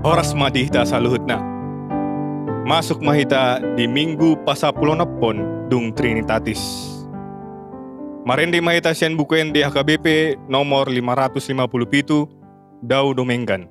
Oras madihta saluhutna. Masuk mahita di Minggu Pasapulonapon dung Trinitatis. Marendi mahita sian bukuen di HKBP nomor 557 Dau Domenggan.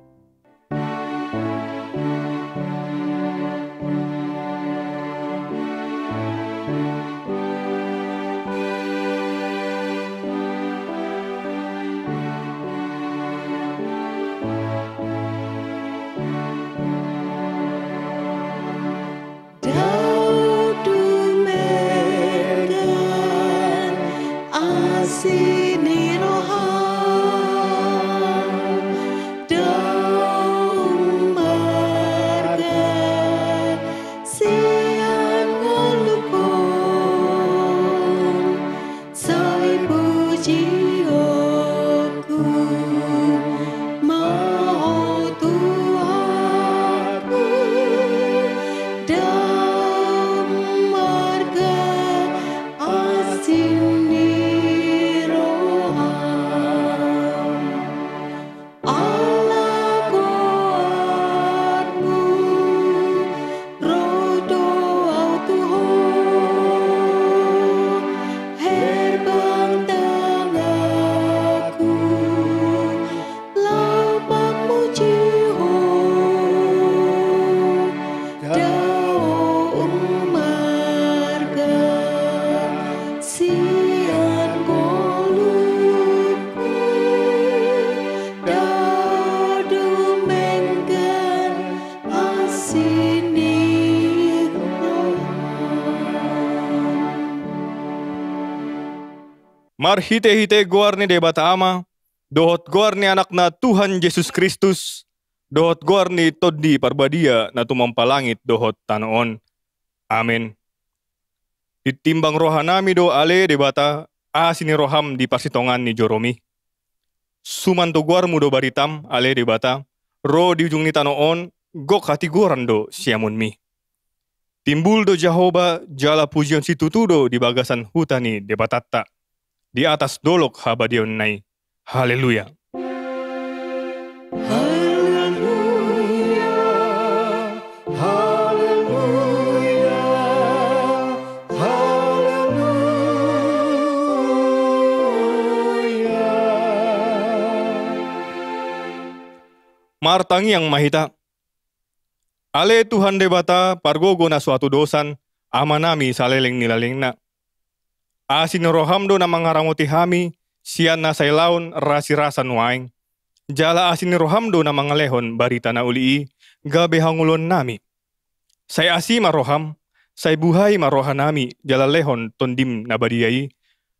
Mar hite-hite goar ni debata ama, dohot goar ni anak na Tuhan Yesus Kristus, dohot goar ni toddi parbadia na tumampalangit dohot tanoon. Amen. Ditimbang rohanami do ale debata, asini roham di parsitongan ni Joromi. Sumanto goar mu do baritam ale debata, ro di ujung ni tanoon, gok hati goran do siamun mi. Timbul do Jehovah jala pujian situtudo di bagasan hutani debatatta. Di atas dolok habadion nai. Haleluya. Haleluya. Haleluya. Haleluya. Martangi yang mahita. Ale Tuhan debata pargogo na suatu dosan amanami saleleng nilaleng na. Asin roham do na mangaranguti hami, siyan na saylaon rasi-rasa nuaing. Jala asin roham do na mangalehon barita na ulii, gabe hangulon nami. Say asima roham, say buhay marohan nami, jala lehon tondim na badiyai.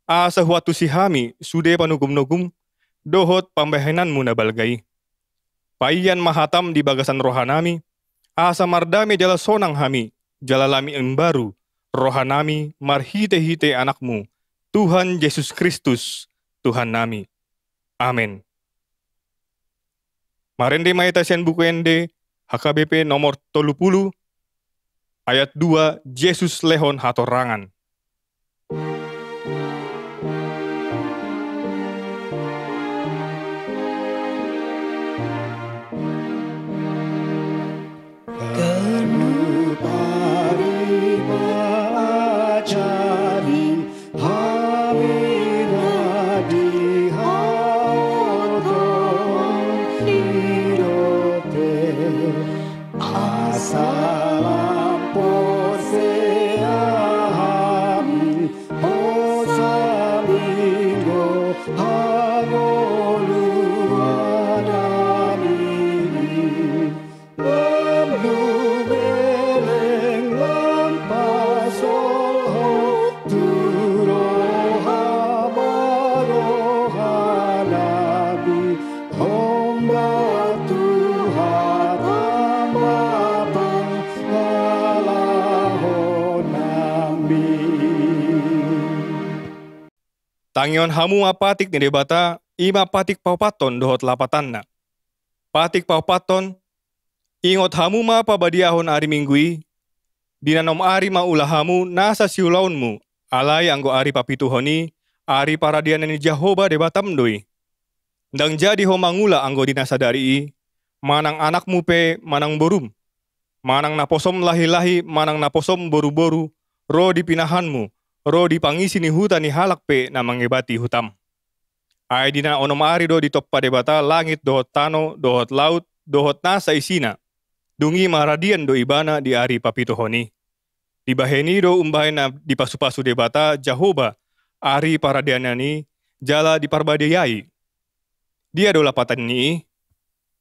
Asa huatu si hami, sude panugum-nugum, dohot pambahanan mo na balgay. Paiyan mahatam di bagasan rohanami, asa mardami jala sonang hami, jala lami ang baru, rohanami marhite-hite anakmu, Tuhan Yesus Kristus, Tuhan nami. Amen. Marende maita sian buku ende, HKBP nomor 30, ayat 2, Yesus lehon hatorangan. Tangion hamu apatik ni debata, ima patik paupaton dohot lapatanna. Patik paupaton, ingot hamu ma pabadiahon ari minggui, dinanom ari maulah hamu nasa siulaunmu, alai anggo ari papituhoni, ari paradian ni Jehovah debatam doi. Dang jadi ho mangula anggo dinasadari, manang anakmu pe manang borum, manang naposom lahi-lahi, manang naposom boru-boru, ro dipinahanmu, ro dipangisi ni huta ni halak pe na mangebati hutam. Ai dina onom ari do ditoppa debata langit dohot tano, dohot laut, dohot nasa isina. Dungi maradian do ibana di ari papitohoni. Dibaheni do umbahen na dipasu-pasu debata Jahoba, ari paradianani, jala diparbadayai. Dia do lapatan ni,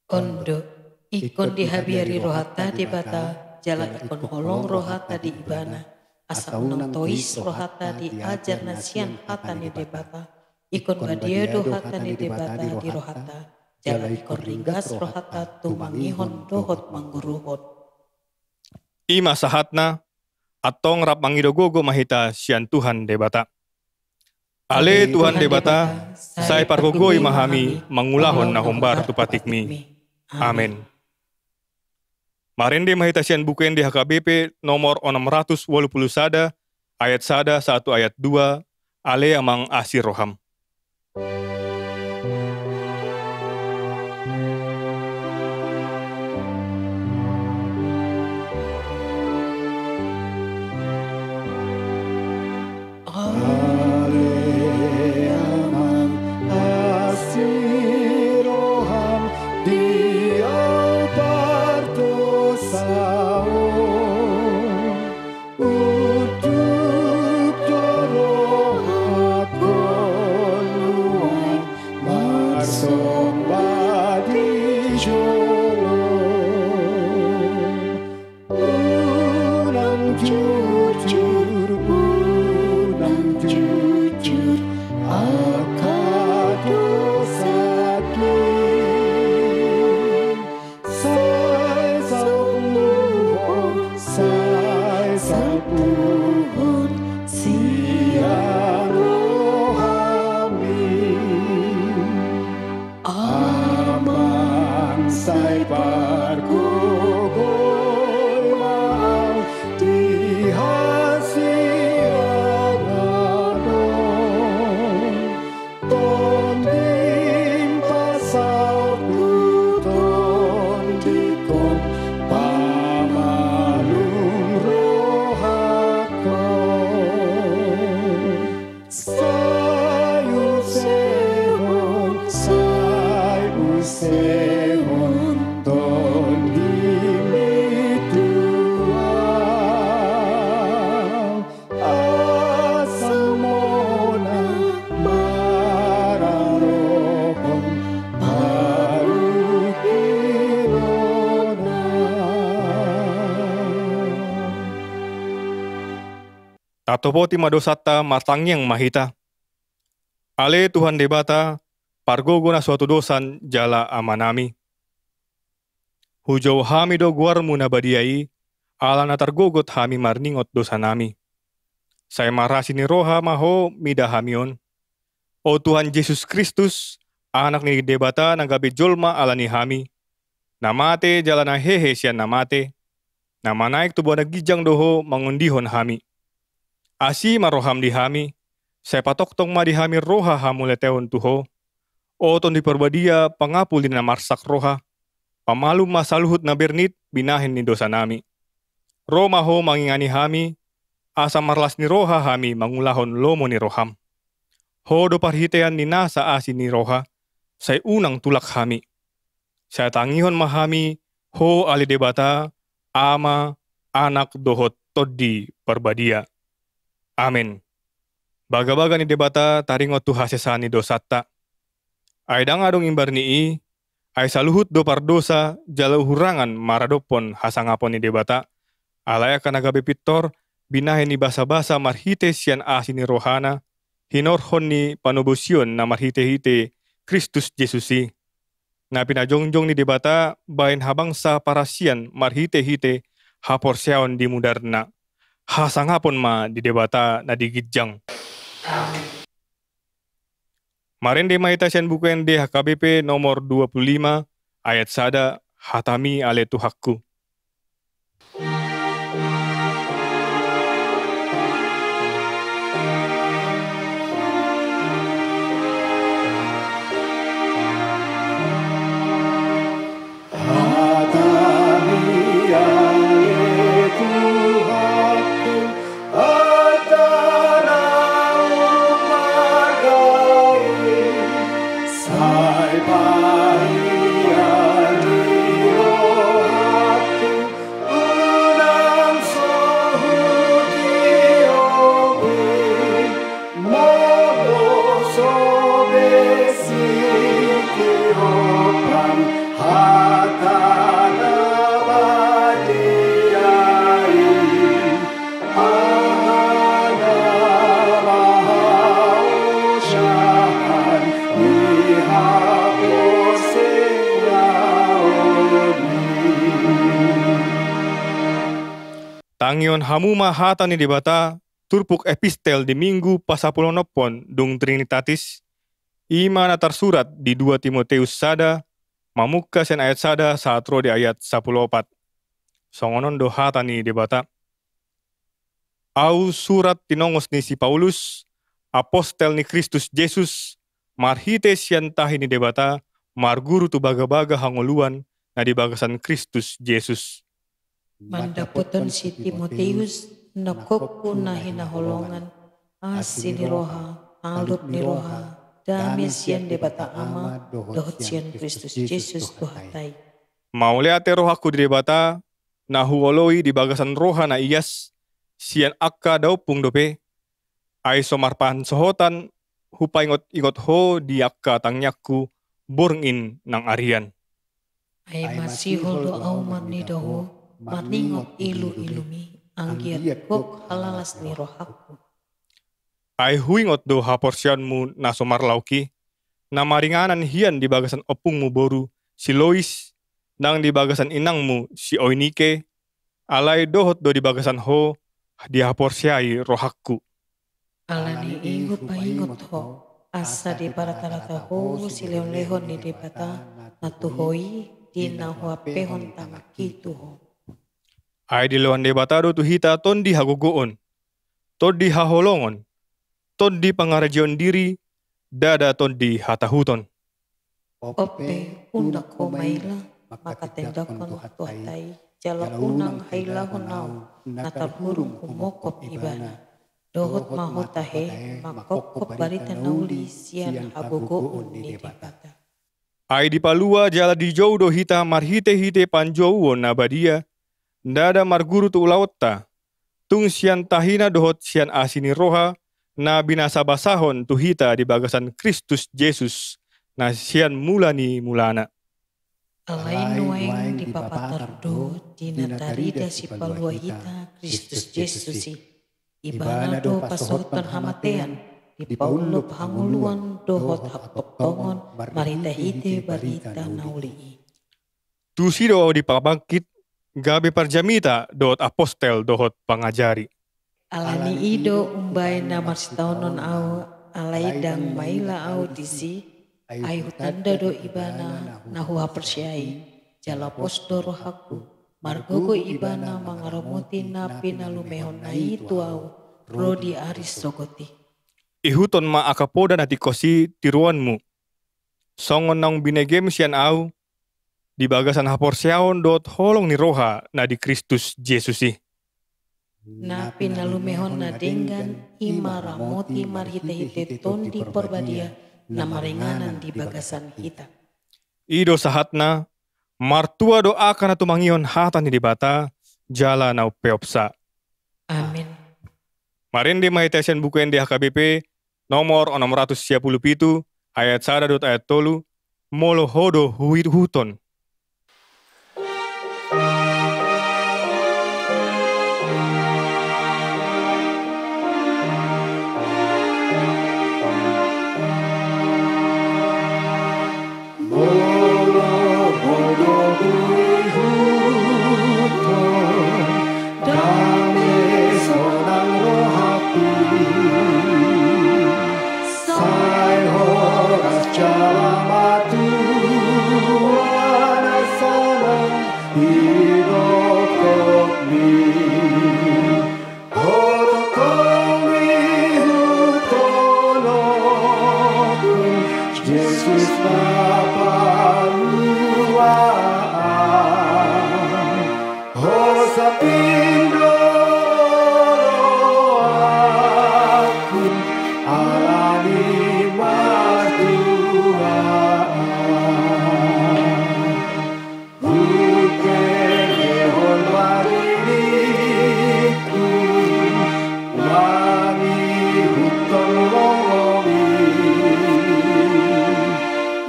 Ondo, ikon dihabiari rohata debata, jala ikon holong rohata di ibana, asa unang tois rohata di ajar nasian hata ni debata, ikon badia do hata ni debata di rohata, jala ikon ringgas rohata tumangihon dohot mangguruhot. ima sahatna, atong rap mangidogogo mahita sian Tuhan debata. Ale Tuhan debata, saya pargogoi mahami, mangulahon na hombar tupatikmi. Amen. Marende mahita sian buken di HKBP nomor 680 sada, ayat sada 1 ayat 2, ale amang asir roham. Tatopoti madosata martangyang mahita. Ale Tuhan debata, pargogo na suatu dosan jala amanami. Hujau hami do guarmu na badiai, ala na targogot hami marningot dosa nami. Saya marasi ni roha maho mida hamion. O Tuhan Yesus Kristus, anak ni debata nagabi jolma ala ni hami. Namate jala na hehe siya namate. Namanaik tubuh na gijang doho mangundihon hami. Asi maroham di hami, saya patok tong ma di hami roha hamuleteon tuho. O ton di perbadia pangapul di na marsak roha. Pamalum masaluhut na bernit binahin ni dosa nami. Roma ho mangingani hami, asa marlas ni roha hami mangulahon lomo ni roham. Ho do parhitean ni nasa asin ni roha, say unang tulak hami. Saya tangihon mahami, ho ali debata, ama, anak dohot toddi perbadia. Amen. Baga-baga ni debata taringot tu hasesani dosatta. Ay dangadong imbar ni ay saluhut do pardosa jalau hurangan maradopon hasangapon ni debata. Alaya kanagabe pitor binahe ni basa-basa marhite sian asin ni rohana. Hinorhon ni panubusion na marhite-hite Kristus Jesusi. Na pinajongjong ni debata bain habang sa parasian marhite-hite haporseon di mudarna. Hasangapon ma di debata na digidjang. Marende maita sian buken di HKBP nomor 25 ayat sada hatami ale tuhakku. Tangion hamuma hatani di bata, turpuk epistel di minggu pasapuluh nopon dung Trinitatis, imana tersurat di 2 Timoteus sada, mamuka sen ayat sada saat roh di ayat 14. Songonon do hatani di bata. Au surat tinongos ni si Paulus, apostel ni Kristus Yesus, marhite sian tahi ni debata, marguru tu baga-baga hangoluan na di bagasan Kristus Yesus. Mandapoton si Timoteus nakokku na hinaholongan asi ni roha alup ni roha dami sian debata ama dohot sian Kristus Yesus tuhatai. Mauleate roh aku di debata, na huoloi di bagasan roha na iyas, sian akka daupung dope, ay somarpan sohotan, hupa ingot ho di akka tangyakku, borngin ng arian. Ay masihol do au marni doho, marningot ilu-ilumi, anggiat kok halalas ni rohaku. Ay huingot do haporsyanmu na somarlauki, na maringanan hiyan di bagasan opungmu boru, si Lois, nang di bagasan inangmu si Oinike, alay dohot do di bagasan ho, di haporsyai rohakku. Alani ingot paingot ho, asa di paratarata ho si leon-lehon ni debata, natuhoi di nahuapehon tamakitu ho. Ay di lohan debatado tu hita ton di hagogoon, ton di haholongon, ton di pangarajion diri, dada ton di hatahuton. Ope undak ko maila, makatendakon tuhatai, jala unang hailahon nau, natarhurung kumokop ibana. Dohot mahotahe, makokop barita nauli sian hagogoon ni debata. Ay di palua jala di jauh do hita marhite-hite panjauon na badia, dada marguru tu ulautta, tung sian tahina dohot sian asini roha, na binasa basahon tu hita di bagasan Kristus Yesus, na sian mulani mulana. Alay nuaing di papatardo, di natarida si palua hita Kristus Yesusi, ibana do pasotan hamatean, di paulup hanguluan dohot haptoktongon, marita hite barita nauli. Tusido di pabangkit, gabi parjamita dohot apostel dohot pangajari. Alani ido umbay na marsitaonon au alaydang maila au disi ay hutanda do ibana na huha persyai jalapos do rohaku margogo ibana mangaromuti na pinalumehon na itu au rodi aris sogoti. Ihuton ma akapoda na tikosi tiruanmu. Songon nang binegem sian au, di bagasan haporsyaon dot holong ni roha na di Kristus Yesusi. Na pinalumehon na denggan imara moti marhite-hite ton di porbadia na maringanan di bagasan hita. Ido sahatna, martua doa kana tumangion hatan ni dibata, jala na peopsa. Amin. Marindi mahitesen buku di HKBP, nomor 617, ayat 1 ayat 3, molo hodo huit huton.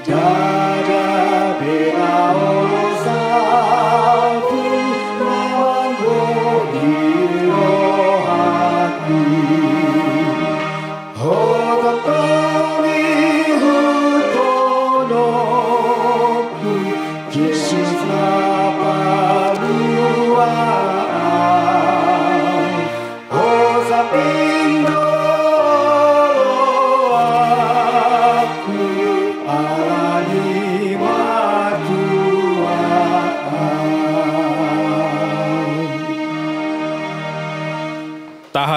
Dada bela olosa tu lawan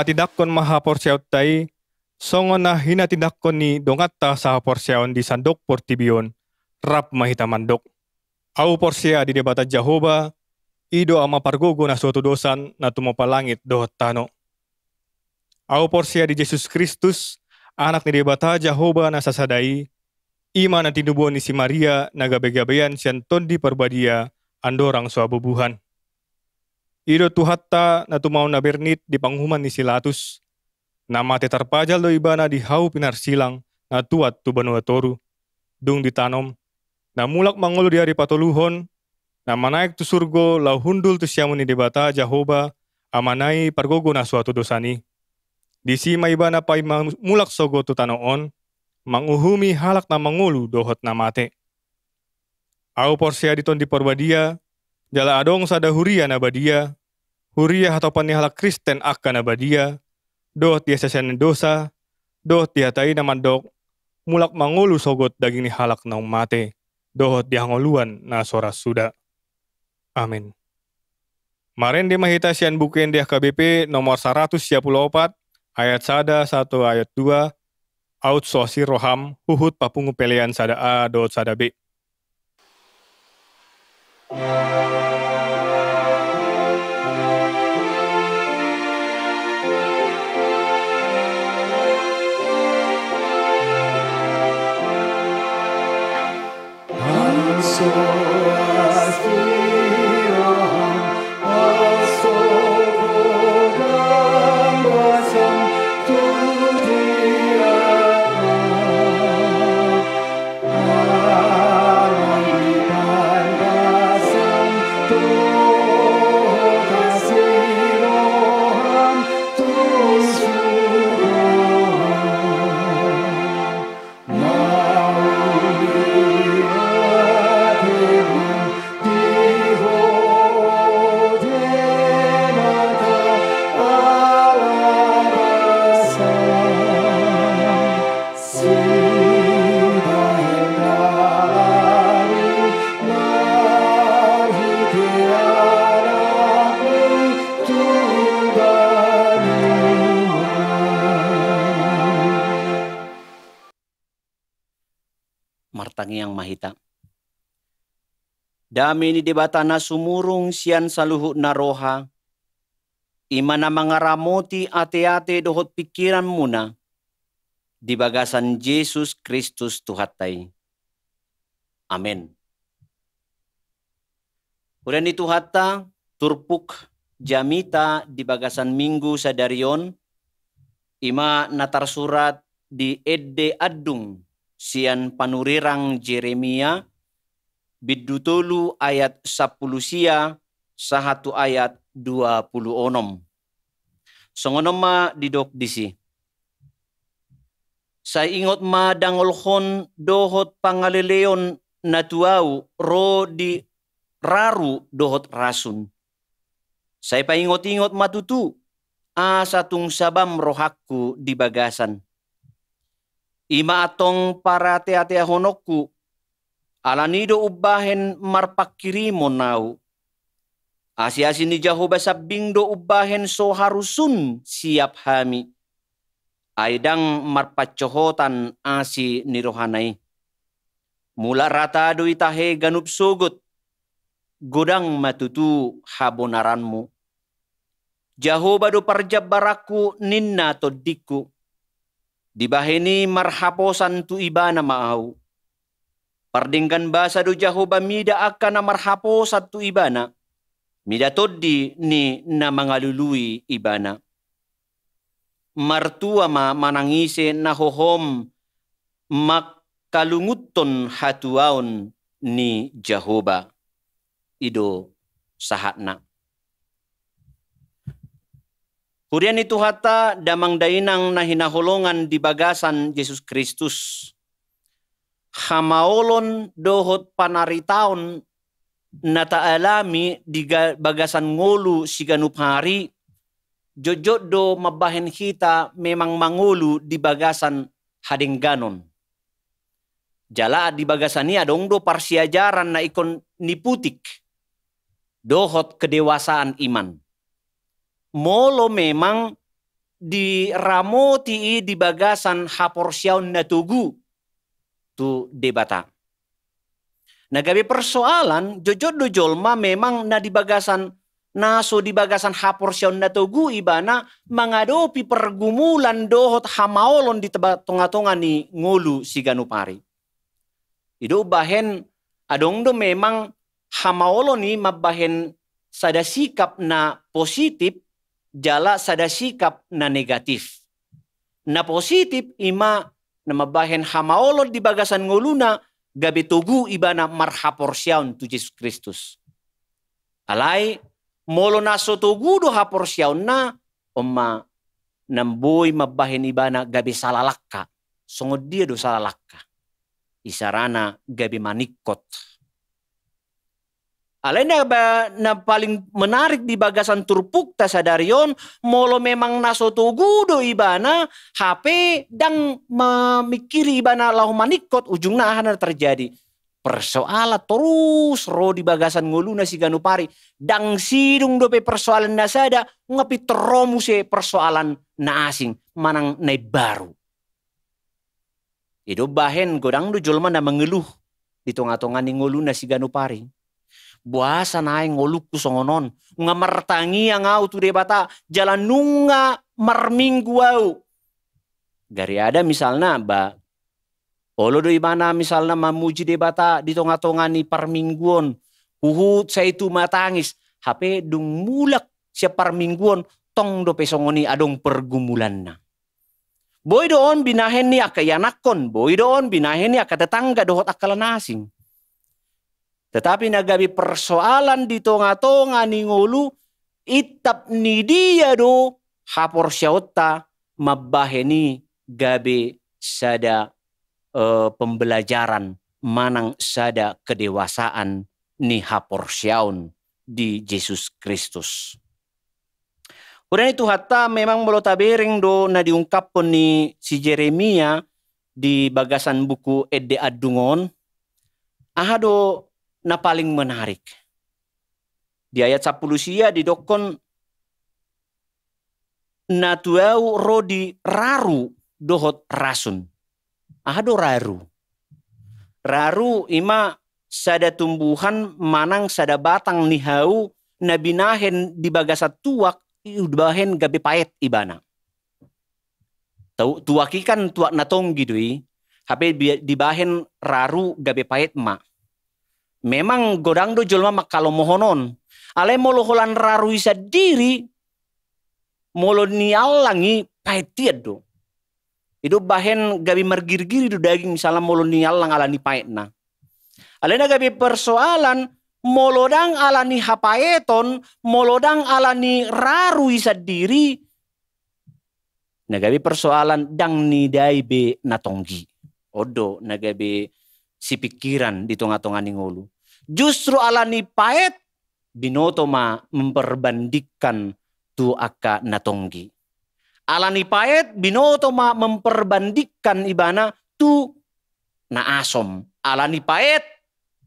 tindakkon mahaporsyaot tai, songon na hinatindakkon ni dongatta sa porsyaon di sandok portibion, rap mahitamandok. Au porsya di debata Jehova, ido ama pargogo na suatu dosan na tumapalangit dohot tano. Au porsya di Yesus Kristus, anak ni debata Jehova na sasadai, ima na tinubuan ni si Maria na gabe-gabean siyan tondi perbadia andorang suabubuhan. Ido tuhatta na tumaw na bernit di panghuman ni Silatus, na mate tarpajal do ibana di hau pinarsilang na tuat tu banua toru, dung ditanom, na mulak mangulo di hari patuluhon, na manaik tu surgo lau hundul tu siamun ni debata Jehova, amanai pargogo na suatu dosani. Di sima ibana pai mulak sogo tu tanoon, manguhumi halak na mangulu dohot na mate. Au porsya diton di porbadia, jala adong sada huria na badia, huria hatopan ni halak Kristen akan na badia, dohot dia sesen dosa, dohot dia tai na mandok, mulak mangulu sogot daging ni halak na mate, dohot dia ngoluan na soras suda. Amin. Maren di mahita sian buken dia KBP nomor 134, ayat 1 ayat 2, out sosi roham, huhut papungu pelean sada A dot sada B. Martangi yang mahita. Dami ni debata na sumurung sian saluhu na roha, imana mangaramoti ate-ate dohot pikiran muna, di bagasan Yesus Kristus Tuhatai. Amen. Uren itu hatta turpuk jamita di bagasan minggu sadarion, ima natar surat di Edde Adung, sian panurirang Jeremia, bidutulu ayat 10 sia, sahatu ayat 26. Songonom ma didok disi. Sa ingot ma dangolhon dohot pangalileon na tuau ro di raru dohot rasun. Say paingot-ingot matutu, asatung sabam rohakku di bagasan. Ima atong para tea-tea honokku, alanido ubahen marpakirimon nau. Asi-asi ni Jehova sabing do ubahen so harusun siap hami. Aidang marpacohotan asi ni rohanai. Mula rata do itahe ganup sugut, godang matutu habonaranmu. Jehova do parjabaraku ninna todiku. Dibaheni marhaposan tu ibana maau. Pardingkan basa do Jehova mida akan na marhaposan tu ibana. Mida todi ni na mangalului ibana. Martua ma manangise na hohom makalunguton hatuaon ni Jehova. Ido sahatna. Hurian itu hata damang dainang na hinaholongan di bagasan Yesus Kristus. Hamaolon dohot panaritaon na taalami di bagasan ngulu si ganup hari. Jojot do mabahen kita memang mangulu di bagasan hadengganon. Jala di bagasan ni adong do parsiajaran na ikon niputik. Dohot kedewasaan iman. Molo memang di ramoti di bagasan haporsiaun na tugu tu debata. Nagabi persoalan jojot do jolma memang na di bagasan naso di bagasan haporsiaun na tugu ibana mengadopi pergumulan dohot hamaolon di tengah-tengah ni ngolu si ganupari. Ido bahen adong do memang hamaolon ni mabahen sada sikap na positif jala sada sikap na negatif. Na positif ima na mabahen hamaolon di bagasan ngoluna gabi tugu ibana marhaporsiaun tu Yesus Kristus. Alay molo naso tugu do haporsiaun na umma namboy mabahen ibana gabi salalakka. Sungod dia do salalakka. Isarana gabi manikot. Alay na paling menarik di bagasan turpukta sadarion, molo memang naso tugudo ibana, HP dang memikiri ibana lahu manikot, ujungnya akan terjadi. Persoalan terus ro di bagasan nguluna si ganupari, dang sidung dope persoalan nasada, ngapi teromu se persoalan na asing, manang na baru. Itu bahen godang do jolma na mengeluh di tengah-tengah ni nguluna si ganupari. Buasa naing ngoluku songonon. Nga martangi ang au tu debata. Jalan nunga marminggu au. Gari ada misalnya ba. Olo do ibana misalnya mamuji debata di tengah-tengah ni parmingguon. Uhut sa itu matangis. HP dung mulak siya parmingguon. Tong do pesongoni adong pergumulan na. Boy doon binahen ni akayanakon. Boy doon binahen ni akatetangga dohot akalan asing. Tetapi nagabi persoalan di tonga-tonga ni ngulu, itap ni dia do hapor syauta mabaheni gabi sada pembelajaran manang sada kedewasaan ni hapor syaun di Yesus Kristus. Kemudian itu hatta memang melotabering do na diungkapkan ni si Jeremia di bagasan buku Ede Adungon. Ahado na paling menarik. Di ayat 10 sia didokon na tuau rodi raru dohot rasun. Ahado raru. Raru ima sada tumbuhan manang sada batang nihau na binahen di bagasat tuak iubahen gabi paet ibana. Tuakikan tuak natong gidui. Hape dibahen raru gabi paet ma. Memang godang do jolma makalo mohonon. Ale molo holan raru isa diri. Molo nialangi paetiad do. Itu bahen gabi mergirgiri do daging misalnya molo nialang ala ni paet na. Ale na gabi persoalan molodang ala ni hapaeton. Molodang ala ni raru isa diri. Nagabi persoalan dang ni daibe natonggi. Odo nagabi si pikiran di tengah-tengah ni ngulu. Justru ala ni paet binoto ma memperbandingkan tu aka natonggi. Ala ni paet binoto ma memperbandingkan ibana tu na asom. Ala ni paet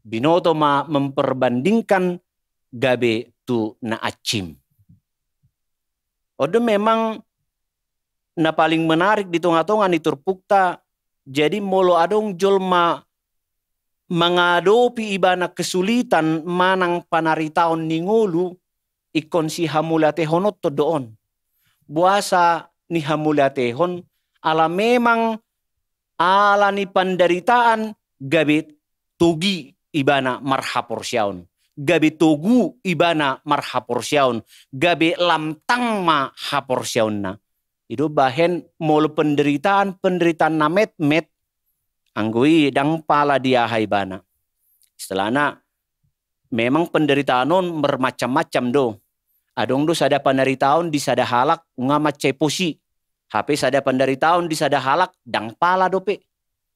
binoto ma memperbandingkan gabe tu na acim. Odo memang na paling menarik di tengah-tengah ni turpukta. Jadi molo adong jolma mengadopi ibana kesulitan manang panaritaon ni ngulu ikon si hamulatehon to doon. Buasa ni hamulatehon ala memang ala ni pandaritaan gabi tugi ibana marhaporsyaon. Gabi tugu ibana marhaporsyaon. Gabi lamtang ma haporsyaon na. Itu bahen molo penderitaan na met anggui dang pala dia haibana. Istilahna memang penderitaan non bermacam-macam do. Adong do sada penderitaan di sada halak ngamat ceposi. HP sada penderitaan di sada halak dang pala dope.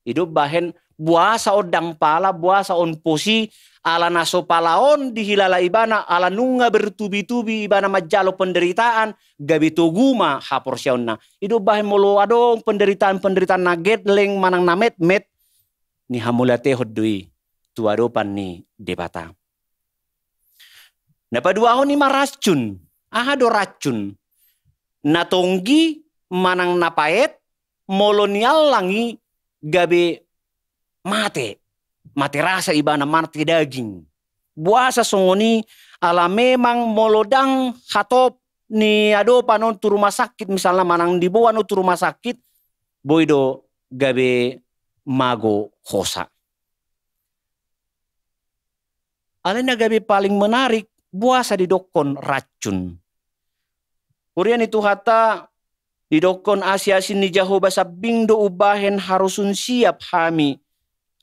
Itu bahen buasa o dang pala buasa on posi ala naso palaon di hilala ibana ala nunga bertubi-tubi ibana majalo penderitaan gabi tuguma haporsyaonna. Itu bahen molo adong penderitaan naget leng manang namet met ni hamulate hodui tuadopan ni debata. Napaduahon ni maracun. Ahado racun. Natonggi manang napaet molonial langi gabe mate rasa ibana mate daging. Buasa songoni ala memang molodang hatop ni ado panon tu rumah sakit misalnya manang dibawa no tu rumah sakit boido gabe mago hosa. Alena gabe paling menarik buasa didokon racun. Urian itu hata didokon asi-asin ni Jahoba sabing do ubahen harusun siap hami.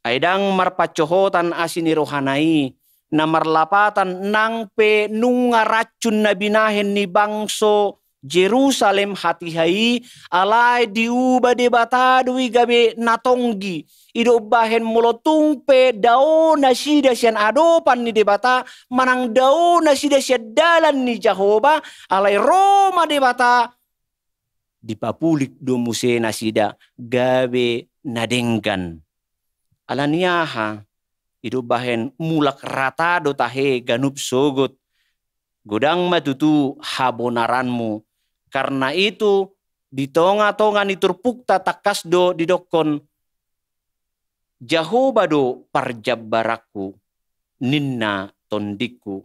Aidang marpacohotan asini rohanai. Na marlapatan nang pe nunga racun na binahen ni bangso Jerusalem hatihai alay diuba debatadui gabe natonggi. Ido bahen molotung pe dao na sida sian adopan ni debata manang dao na sida sian dalan ni Jahoba alay Roma debata dipapulik do muse na sida gabe nadenggan. Alaniaha ido bahen mulak rata do tahe ganup sogot. Godang matutu habonaranmu. Karena itu di tonga-tonga ni turpukta takas do didokon Jahoba do parjabaraku ninna tondiku.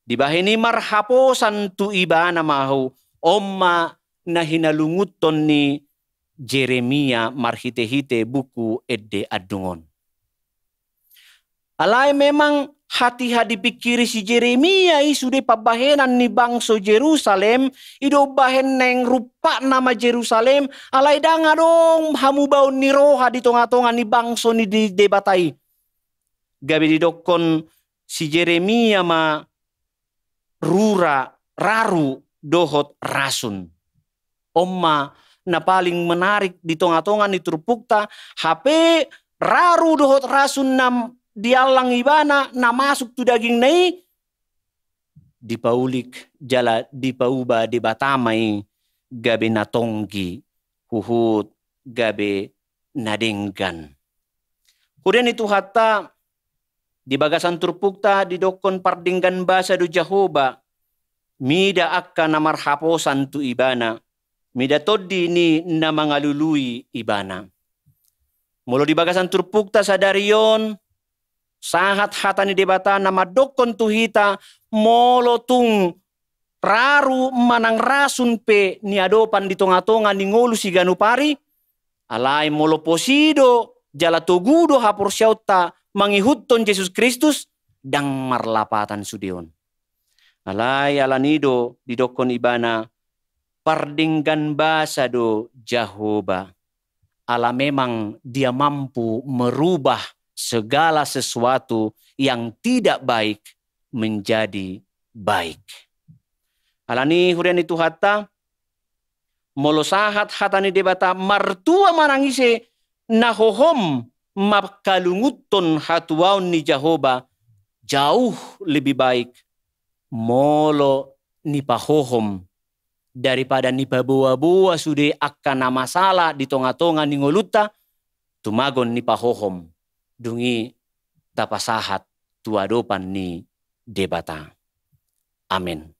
Di bahini marhaposan tu ibana mahu omma na hinalunguton ni Jeremia marhite-hite buku edde adungon. Alay memang hati-hati pikiri si Jeremia sudah pabahenan ni bangso Jerusalem. Ido bahen neng rupa nama Jerusalem. Alay danga dong hamu baun ni roha di tonga-tonga ni bangso ni di debatai. Gabi didokon si Jeremia ma raru dohot rasun. Omma na paling menarik di tonga-tonga ni turpukta. HP raru dohot rasun nam dialang ibana na masuk tu daging nai dipaulik jala dipauba dibatamai gabe natonggi huhut gabe nadenggan. Kemudian itu hatta di bagasan turpukta didokon pardinggan basa do Jahoba mida akka namar haposan tu ibana mida toddi ni namangalului ibana. Molo di bagasan turpukta sadarion sahat hatani debata nama dokon tuhita molotung raru manang rasun pe ni adopan di tonga-tonga ni ngolu si ganupari alay molo posido jala togudo hapur syauta mangihutton Yesus Kristus dang marlapatan sudion. Alay alanido di dokon ibana pardinggan basa do Jahoba. Ala memang dia mampu merubah segala sesuatu yang tidak baik menjadi baik. Alani hurian itu hatta molo sahat hatani debata martua marangise nahohom makalunguton hatuaun ni Jahoba jauh lebih baik molo ni pahohom daripada ni pabuah-buah sude akan masalah di tonga-tonga ni ngoluta tumagon ni pahohom dungi tapasahat tuadopan ni debata. Amin.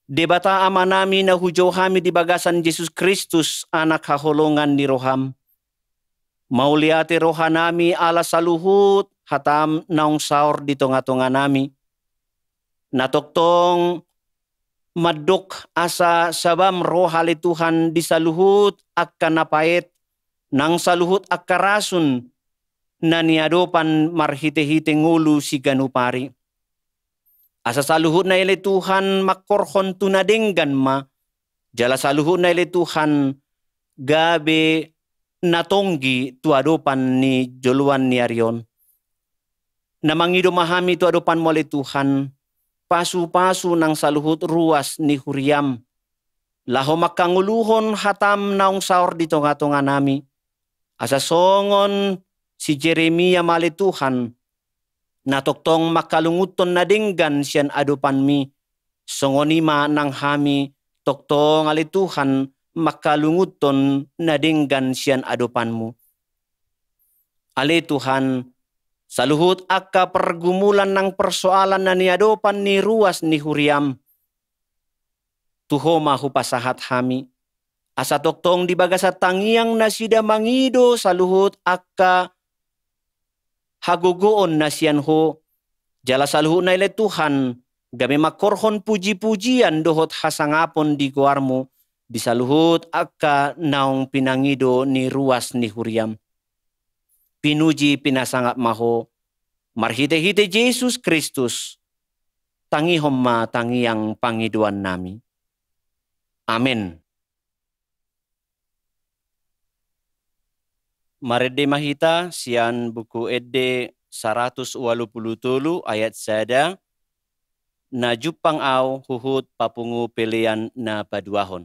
Debata amanami na hujaw hami di bagasan Yesus Kristus anak haholongan ni roham. Mauliate rohanami ala saluhut hatam naong saur di tonga-tonga nami. Natoktong madok asa sabam rohali Tuhan di saluhut akan napait nang saluhut akarasun na niadopan marhite-hite ngulu si ganupari. Asa saluhut na ile Tuhan makorhon tunadenggan ma. Jala saluhut na ile Tuhan gabe natonggi tuadopan ni joluan ni arion. Namangido mahami tuadopan mo ile Tuhan. Pasu-pasu nang saluhut ruas ni huriam. Laho makanguluhon hatam naong saur di tonga-tonga nami. Asa songon si Jeremia mali Tuhan natoktong makalunguton na dinggan siyan adupan mi songonima nang hami toktong ali Tuhan makalunguton na dinggan siyan adupanmu. Ali Tuhan saluhut akka pergumulan ng persoalan na niadopan ni ruas ni huriam. Tuho mahu pasahat hami. Asa toktong di bagasat tangiang na sida mangido sa luhut akka hagugoon na siyan ho. Jala sa luhut na ile Tuhan, game makorhon puji-pujian dohot hasangapon di guarmo, di sa luhut akka naong pinangido ni ruas ni Huriam. Pinuji pinasangap maho, marhite-hite Jesus Kristus, tangihom ma tangiang pangiduan nami. Amen. Marede mahita sian buku edde 183 ayat sada na jupang au huhut papungu pilihan na paduahon.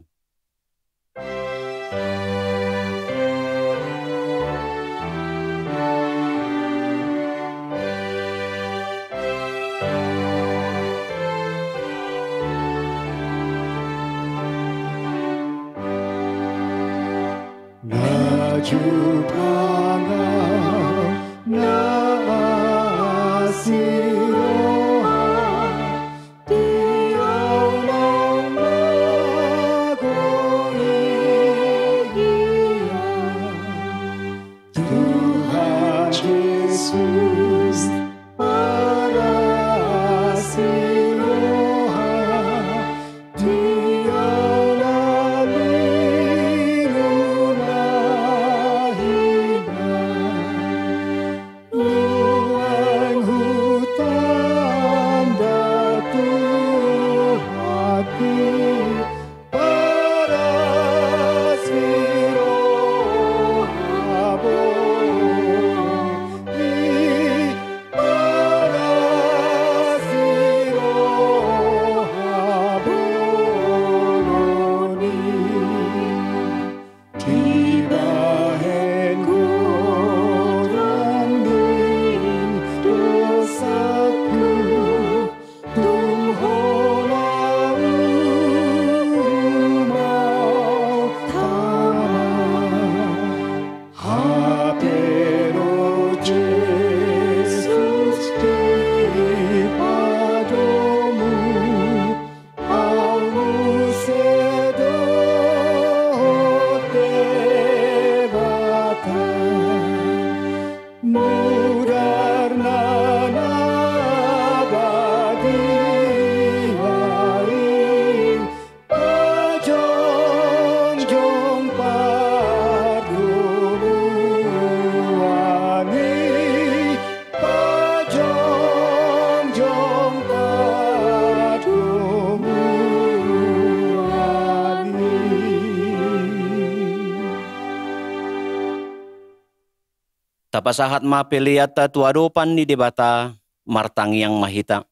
Tapasahat mapeliata tuadopan ni debata martangiang mahita.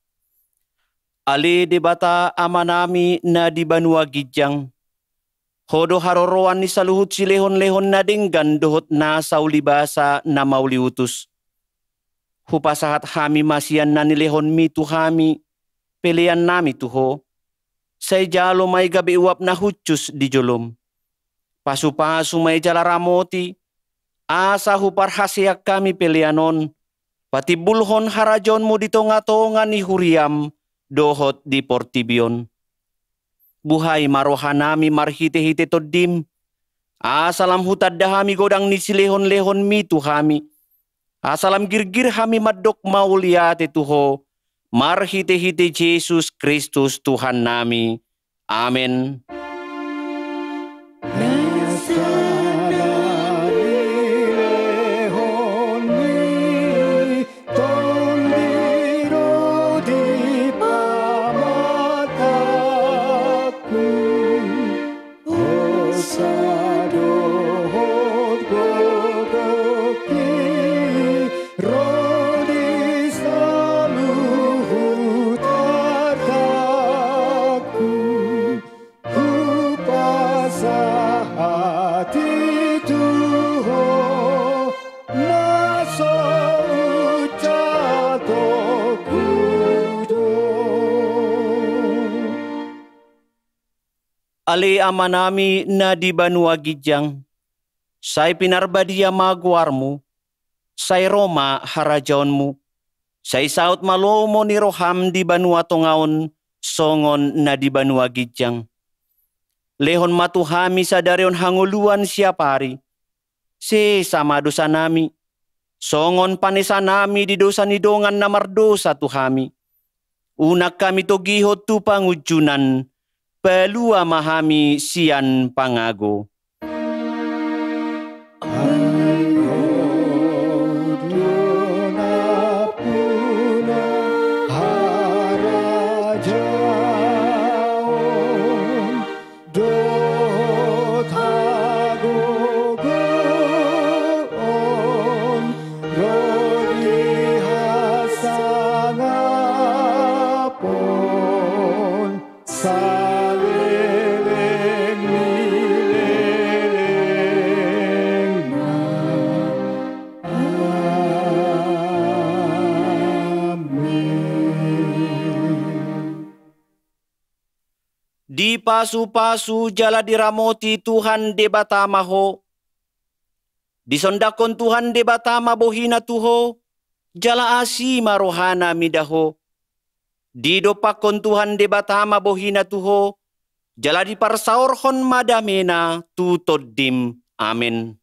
Ali debata amanami na di banua gijang. Hodo haroroan ni saluhut silehon-lehon na denggan dohot na saulibasa na mauliutus. Hupasahat hami masian na nilehon mi tuhami, pelian nami tuho. Say jalo may gabi uwap na hucus di jolom. Pasu-pasu may jala ramoti, asa huparhasiak kami pelianon, pati bulhon harajon mo di tonga-tonga ni Huriam, dohot di Portibion. Buhay marohanami marhite-hite todim, asalam hutad dahami godang ni silehon-lehon mi tuhami, asalam girgir hami madok mauliate tuho, marhite-hite Jesus Kristus Tuhan nami. Amen. Ali amanami na di banua gijang, say pinarbadia maguarmu, say Roma harajaonmu, say saut malomo ni Roham di banua tongaon, songon na di banua gijang. Lehon matuhami sadarion hanguluan siapari. Se sama dosa nami. Songon panesa nami di dosa nidongan na mardosa tuhami. Unak kami togihot tu pangujunan. Pelua mahami sian pangago. Di pasu-pasu jala diramoti Tuhan debatama ho. Disondakon Tuhan debatama bohina tuho. Jala asi marohana midaho. Didopakon Tuhan debatama bohina tuho. Jala diparsaorhon madamena tutoddim. Amin.